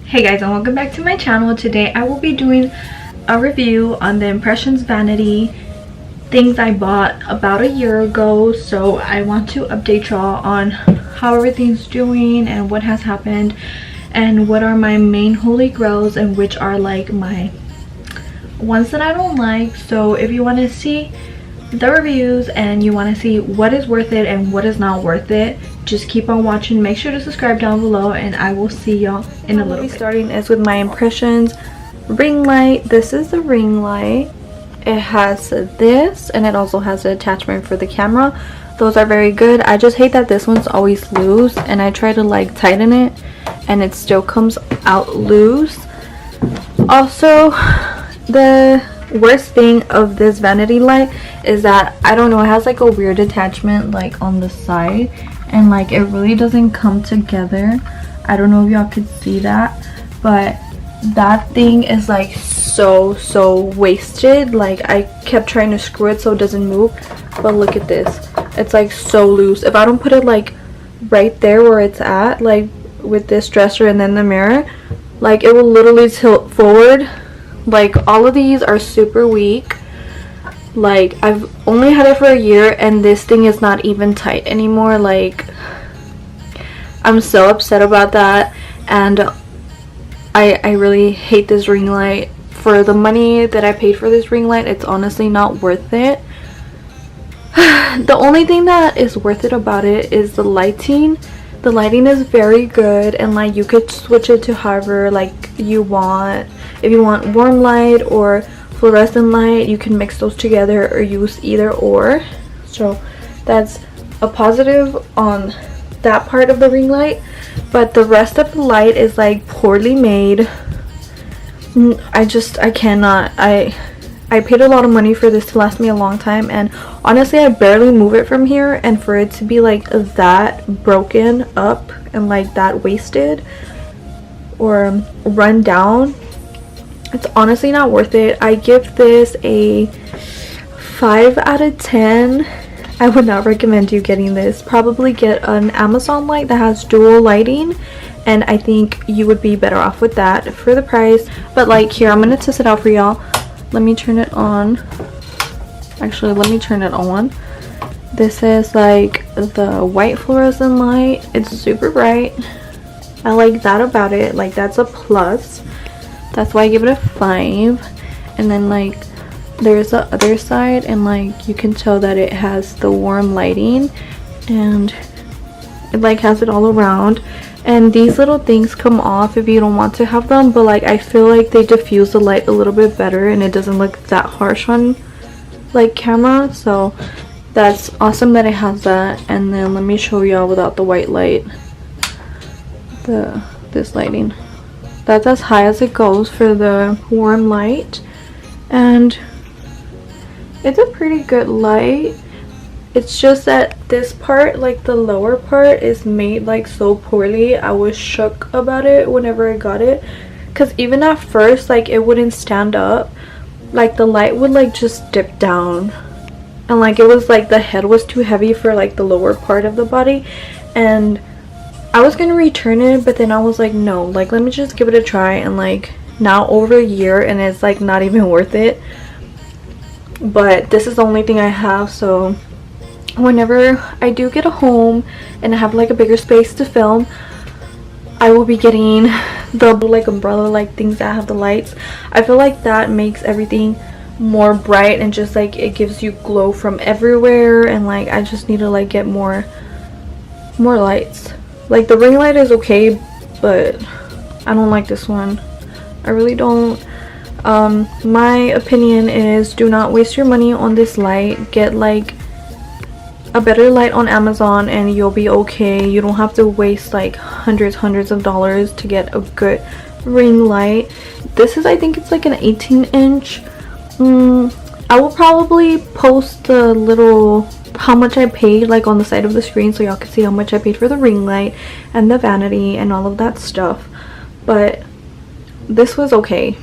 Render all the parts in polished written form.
Hey guys, and welcome back to my channel. Today I will be doing a review on the Impressions Vanity things I bought about a year ago. So I want to update y'all on how everything's doing and what has happened and what are my main holy grails and which are like my ones that I don't like. So if you want to see the reviews and you want to see what is worth it and what is not worth it, just keep on watching. Make sure to subscribe down below and I will see y'all in a little bit. Starting is with my Impressions ring light. This is the ring light. It has this and it also has an attachment for the camera. Those are very good. I just hate that this one's always loose and I try to like tighten it and it still comes out loose. Also, the worst thing of this vanity light is that I don't know, it has like a weird attachment like on the side and like it really doesn't come together. I don't know if y'all could see that, but that thing is like so wasted. Like I kept trying to screw it so it doesn't move, but look at this, it's like so loose. If I don't put it like right there where it's at, like with this dresser and then the mirror, like it will literally tilt forward. Like all of these are super weak. Like I've only had it for a year and this thing is not even tight anymore. Like I'm so upset about that, and I really hate this ring light. For the money that I paid for this ring light, it's honestly not worth it. The only thing that is worth it about it is the lighting. The lighting is very good and like you could switch it to however like you want. If you want warm light or fluorescent light, you can mix those together or use either or. So that's a positive on that part of the ring light. But the rest of the light is like poorly made. I cannot. I paid a lot of money for this to last me a long time, and honestly I barely move it from here, and for it to be like that broken up and like that wasted or run down, it's honestly not worth it. I give this a 5 out of 10. I would not recommend you getting this. Probably get an Amazon light that has dual lighting, and I think you would be better off with that for the price. But like here, I'm gonna test it out for y'all. Let me turn it on. Actually, let me turn it on. This is like the white fluorescent light. It's super bright. I like that about it. Like that's a plus. That's why I give it a 5. And then like there's the other side, and like you can tell that it has the warm lighting and it like has it all around. And these little things come off if you don't want to have them, but like I feel like they diffuse the light a little bit better and it doesn't look that harsh on like camera. So that's awesome that it has that. And then let me show y'all without the white light, this lighting. That's as high as it goes for the warm light, and it's a pretty good light. It's just that this part, like the lower part, is made like so poorly. I was shook about it whenever I got it, because even at first like it wouldn't stand up. Like the light would like just dip down, and like it was like the head was too heavy for like the lower part of the body. And I was gonna return it, but then I was like, no, like let me just give it a try. And like now over a year and it's like not even worth it. But this is the only thing I have, so whenever I do get a home and I have like a bigger space to film, I will be getting the like umbrella like things that have the lights. I feel like that makes everything more bright and just like it gives you glow from everywhere, and like I just need to like get more lights. Like the ring light is okay, but I don't like this one. I really don't. My opinion is do not waste your money on this light. Get like a better light on Amazon and you'll be okay. You don't have to waste like hundreds of dollars to get a good ring light. This is, I think it's like an 18-inch. I will probably post the little how much I paid like on the side of the screen so y'all can see how much I paid for the ring light and the vanity and all of that stuff. But this was okay.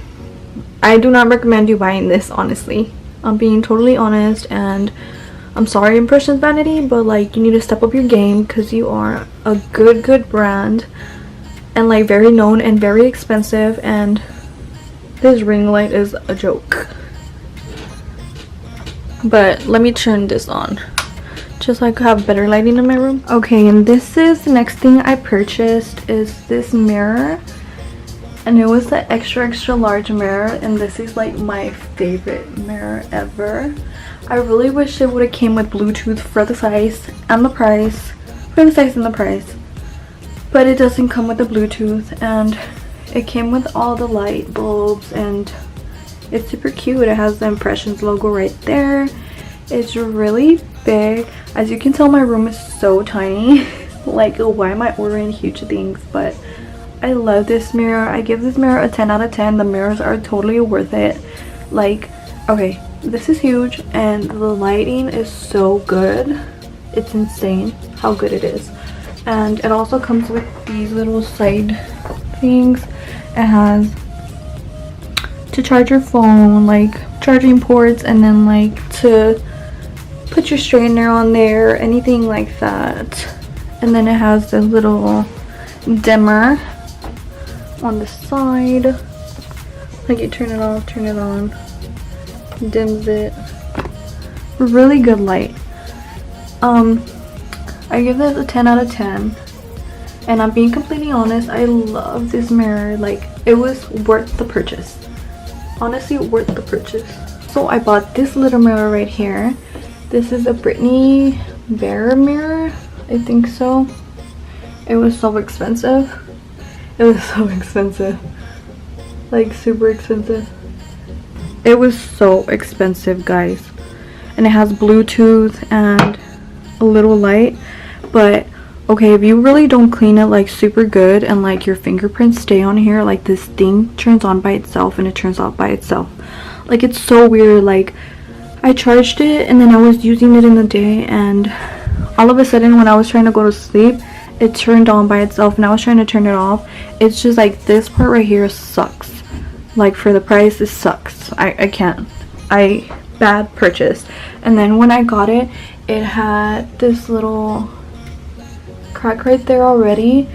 I do not recommend you buying this, honestly. I'm being totally honest, and I'm sorry Impressions Vanity, but like you need to step up your game because you are a good brand. and like very known and very expensive, and this ring light is a joke. But let me turn this on just so I could have better lighting in my room. Okay, and this is the next thing I purchased, is this mirror, and it was the extra large mirror, and this is like my favorite mirror ever. I really wish it would have came with Bluetooth for the size and the price, but it doesn't come with the Bluetooth, and it came with all the light bulbs, and it's super cute. It has the Impressions logo right there. It's really big. As you can tell, my room is so tiny. Like, why am I ordering huge things? But I love this mirror. I give this mirror a 10 out of 10. The mirrors are totally worth it. Like, okay, this is huge, and the lighting is so good. It's insane how good it is. And it also comes with these little side things. It has to charge your phone, like charging ports, and then like to put your straightener on there, anything like that. And then it has this little dimmer on the side, like you turn it off, turn it on, dims it. Really good light. I give this a 10 out of 10, and I'm being completely honest, I love this mirror. Like, it was worth the purchase, honestly worth the purchase. So I bought this little mirror right here. This is a Britney Bear mirror, I think so. It was so expensive. It was so expensive, like super expensive. It was so expensive, guys. And it has Bluetooth and a little light. But okay, if you really don't clean it like super good, and like your fingerprints stay on here, like this thing turns on by itself and it turns off by itself. Like, it's so weird. Like, I charged it and then I was using it in the day, and all of a sudden when I was trying to go to sleep, it turned on by itself, and I was trying to turn it off. It's just like, this part right here sucks. Like, for the price, it sucks. I can't. Bad purchase. And then when I got it, it had this little crack right there already.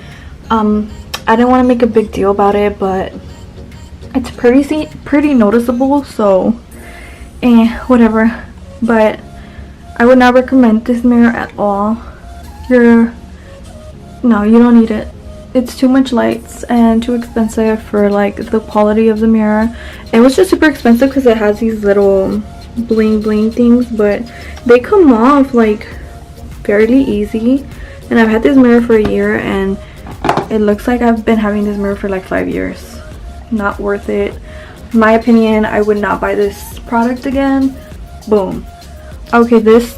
I didn't want to make a big deal about it, but it's pretty noticeable, so whatever. But I would not recommend this mirror at all. No, you don't need it. It's too much lights and too expensive for like the quality of the mirror. It was just super expensive because it has these little bling things, but they come off like fairly easy. And I've had this mirror for a year, and it looks like I've been having this mirror for like 5 years. Not worth it. In my opinion, I would not buy this product again. Boom. Okay, this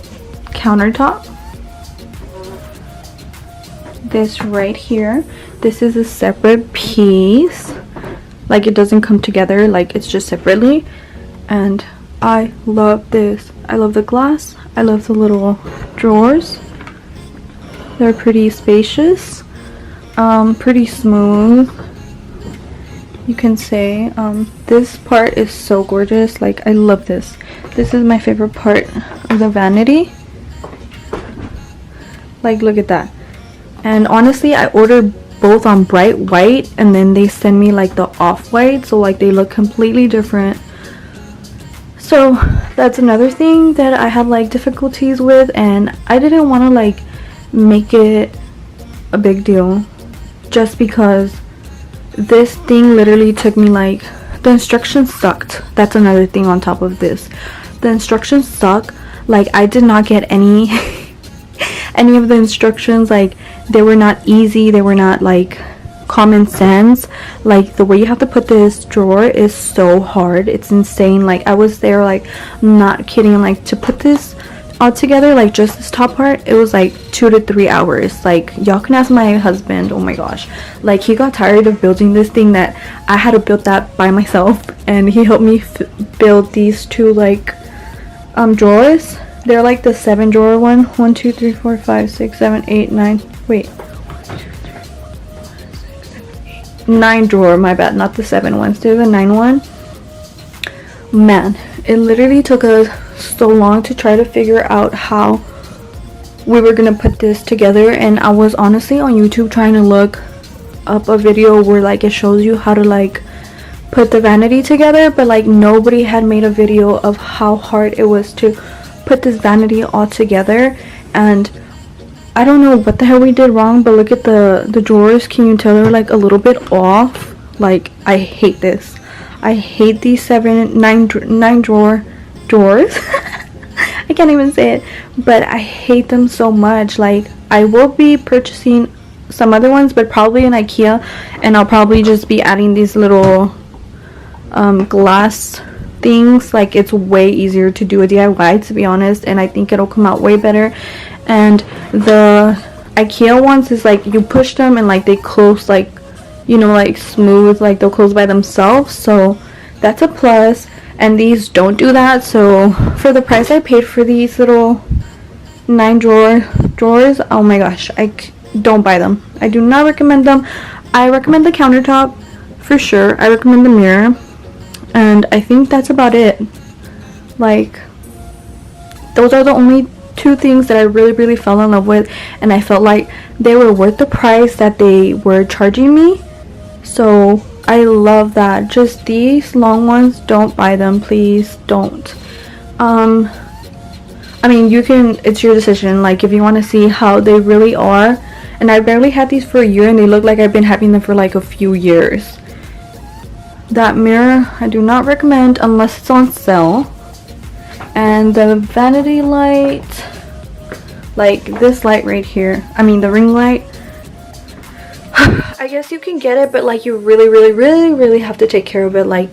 countertop, this right here, this is a separate piece. Like, it doesn't come together, like it's just separately. And I love this. I love the glass. I love the little drawers. They're pretty spacious, pretty smooth, you can say. This part is so gorgeous. Like, I love this. This is my favorite part of the Vanity. Like, look at that. And honestly, I ordered both on bright white, and then they send me like the off-white, so like they look completely different. So that's another thing that I had like difficulties with, and I didn't want to like make it a big deal, just because this thing literally took me like, the instructions sucked. That's another thing on top of this. The instructions suck. Like, I did not get any any of the instructions. Like, they were not easy, they were not like common sense. Like, the way you have to put this drawer is so hard, it's insane. Like, I was there, like, not kidding, like, to put this all together, like just this top part, it was like 2 to 3 hours. Like, y'all can ask my husband. Oh my gosh, like, he got tired of building this thing that I had to build that by myself, and he helped me build these two like drawers. They're like the 7 drawer one. 1 2 3 4 5 6 7 8 9. Wait, 9 drawer, my bad, not the 7 ones. They're the 9 one. Man, it literally took us so long to try to figure out how we were gonna put this together, and I was honestly on YouTube trying to look up a video where like it shows you how to like put the vanity together, but like nobody had made a video of how hard it was to put this vanity all together. And I don't know what the hell we did wrong, but look at the drawers. Can you tell they're like a little bit off? Like, I hate this. I hate these nine drawers. I can't even say it, but I hate them so much. Like, I will be purchasing some other ones, but probably in IKEA, and I'll probably just be adding these little glass things. Like, it's way easier to do a DIY, to be honest, and I think it'll come out way better. And the IKEA ones is like you push them and like they close, like, you know, like smooth, like they'll close by themselves, so that's a plus. And these don't do that. So for the price I paid for these little 9 drawers, oh my gosh, don't buy them. I do not recommend them. I recommend the countertop for sure. I recommend the mirror, and I think that's about it. Like, those are the only 2 things that I really fell in love with, and I felt like they were worth the price that they were charging me. So I love that. Just these long ones, don't buy them, please don't. I mean, you can, it's your decision. Like, if you want to see how they really are. And I barely had these for a year, and they look like I've been having them for like a few years. That mirror I do not recommend unless it's on sale. And the vanity light, like this light right here, I mean the ring light, I guess you can get it, but like you really have to take care of it. Like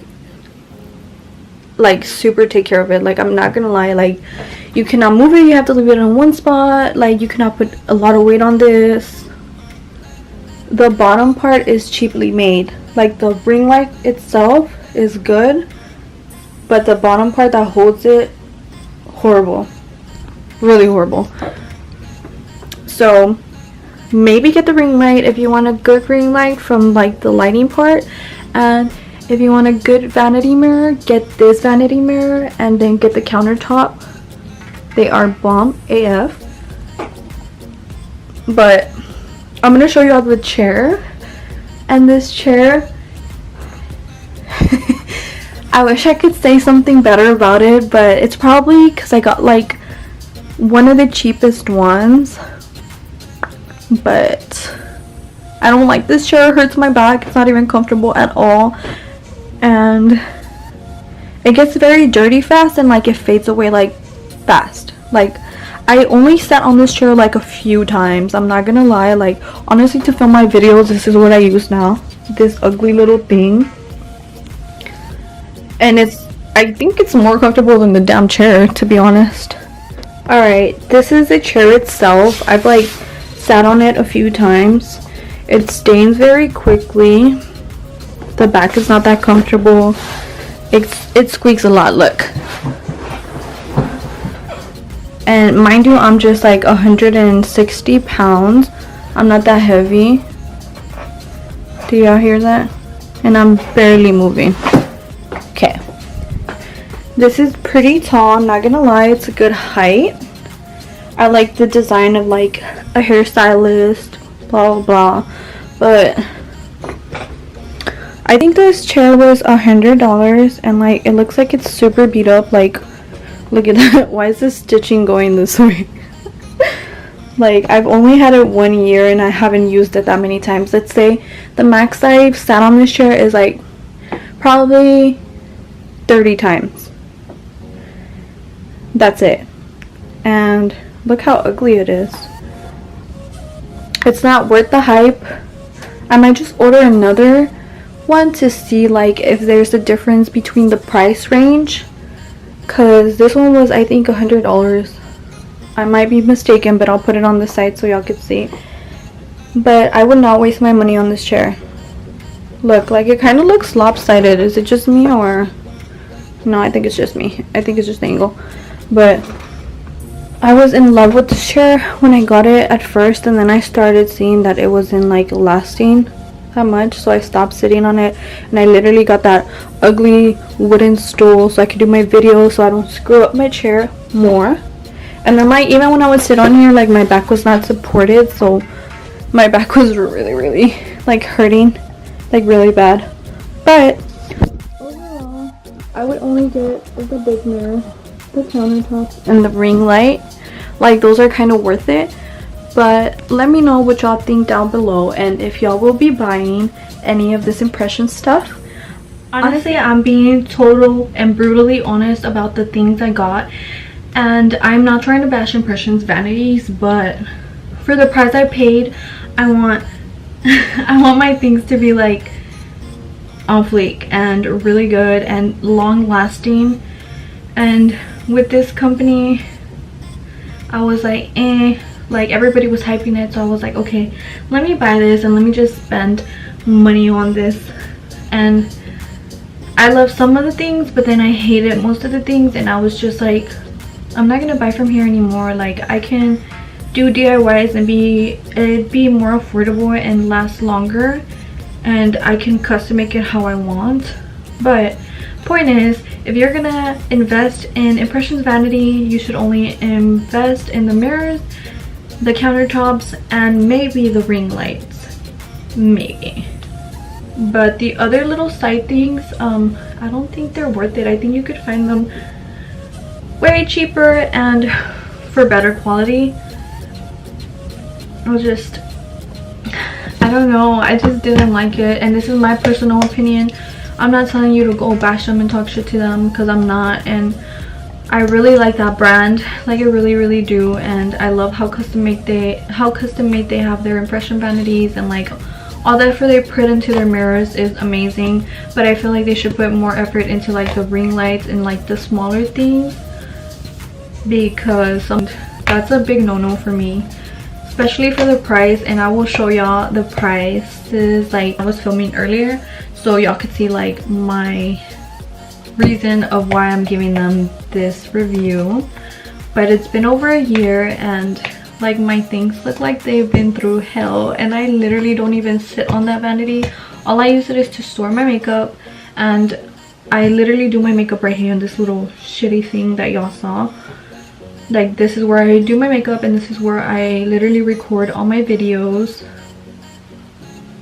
super take care of it. Like, I'm not gonna lie, like you cannot move it, you have to leave it in one spot. Like, you cannot put a lot of weight on this. The bottom part is cheaply made. Like, the ring light itself is good, but the bottom part that holds it, horrible, really horrible. So maybe get the ring light if you want a good ring light from like the lighting part, and if you want a good vanity mirror, get this vanity mirror, and then get the countertop. They are bomb AF. But I'm gonna show you all the chair, and this chair I wish I could say something better about it, but it's probably because I got like one of the cheapest ones. But I don't like this chair. It hurts my back. It's not even comfortable at all, and it gets very dirty fast, and like it fades away like fast. Like, I only sat on this chair like a few times, I'm not gonna lie. Like, honestly, to film my videos, this is what I use now, this ugly little thing. And I think it's more comfortable than the damn chair, to be honest. Alright, this is the chair itself. I've like sat on it a few times. It stains very quickly. The back is not that comfortable. It squeaks a lot, look. And mind you, I'm just like 160 pounds. I'm not that heavy. Do y'all hear that? And I'm barely moving. Okay, this is pretty tall, I'm not gonna lie, it's a good height. I like the design of like a hairstylist, blah blah blah, but I think this chair was $100, and like it looks like it's super beat up. Like, look at that. Why is this stitching going this way? Like, I've only had it 1 year and I haven't used it that many times. Let's say the max I've sat on this chair is like probably 30 times. That's it. And look how ugly it is. It's not worth the hype. I might just order another one to see like if there's a difference between the price range, because this one was, I think, $100. I might be mistaken, but I'll put it on the side so y'all can see. But I would not waste my money on this chair. Look, like it kind of looks lopsided. Is it just me, or no? I think it's just me. I think it's just the angle. But I was in love with this chair when I got it at first, and then I started seeing that it wasn't like lasting that much, so I stopped sitting on it, and I literally got that ugly wooden stool so I could do my videos, so I don't screw up my chair more. And then like even when I would sit on here, like my back was not supported, so my back was really like hurting like really bad. But overall, I would only get the big mirror, the countertop, and the ring light. Like those are kind of worth it. But let me know what y'all think down below, and if y'all will be buying any of this impression stuff. Honestly, I'm being total and brutally honest about the things I got, and I'm not trying to bash Impressions vanities, but for the price I paid, I want I want my things to be like on fleek and really good and long lasting. And with this company, I was like, like everybody was hyping it, so I was like, okay, let me buy this and let me just spend money on this. And I love some of the things, but then I hated most of the things, and I was just like, I'm not gonna buy from here anymore. Like I can do DIYs and it'd be more affordable and last longer, and I can custom make it how I want. But point is, if you're gonna invest in Impressions vanity, you should only invest in the mirrors, the countertops, and maybe the ring lights, maybe. But the other little side things, I don't think they're worth it. I think you could find them way cheaper and for better quality. I don't know, I just didn't like it, and this is my personal opinion. I'm not telling you to go bash them and talk shit to them, because I'm not. And I really like that brand, like I really do, and I love how custom made they have their impression vanities, and like all the effort they put into their mirrors is amazing. But I feel like they should put more effort into like the ring lights and like the smaller things, because that's a big no-no for me, especially for the price. And I will show y'all the prices like I was filming earlier, so y'all could see like my reason of why I'm giving them this review. But it's been over a year, and like my things look like they've been through hell, and I literally don't even sit on that vanity. All I use it is to store my makeup, and I literally do my makeup right here on this little shitty thing that y'all saw. Like this is where I do my makeup, and this is where I literally record all my videos,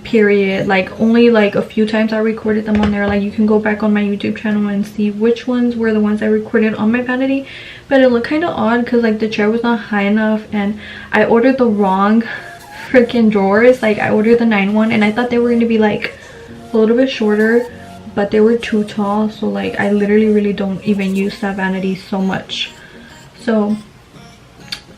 period. Like only like a few times I recorded them on there. Like you can go back on my YouTube channel and see which ones were the ones I recorded on my vanity. But it looked kind of odd because like the chair was not high enough, and I ordered the wrong freaking drawers. Like I ordered the 9-1, and I thought they were going to be like a little bit shorter, but they were too tall. So like I literally really don't even use that vanity so much. So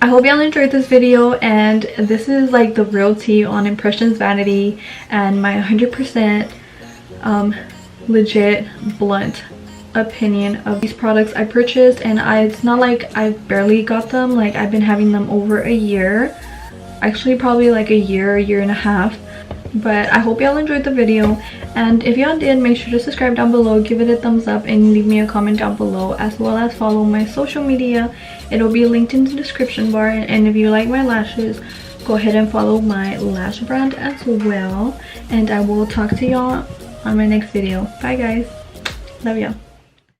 I hope y'all enjoyed this video, and this is like the real tea on Impressions vanity and my 100% legit blunt opinion of these products I purchased. And it's not like I barely got them, like I've been having them over a year, actually probably like a year and a half. But I hope y'all enjoyed the video, and if y'all did, make sure to subscribe down below, give it a thumbs up, and leave me a comment down below, as well as follow my social media. It'll be linked in the description bar. And if you like my lashes, go ahead and follow my lash brand as well. And I will talk to y'all on my next video. Bye guys, love y'all.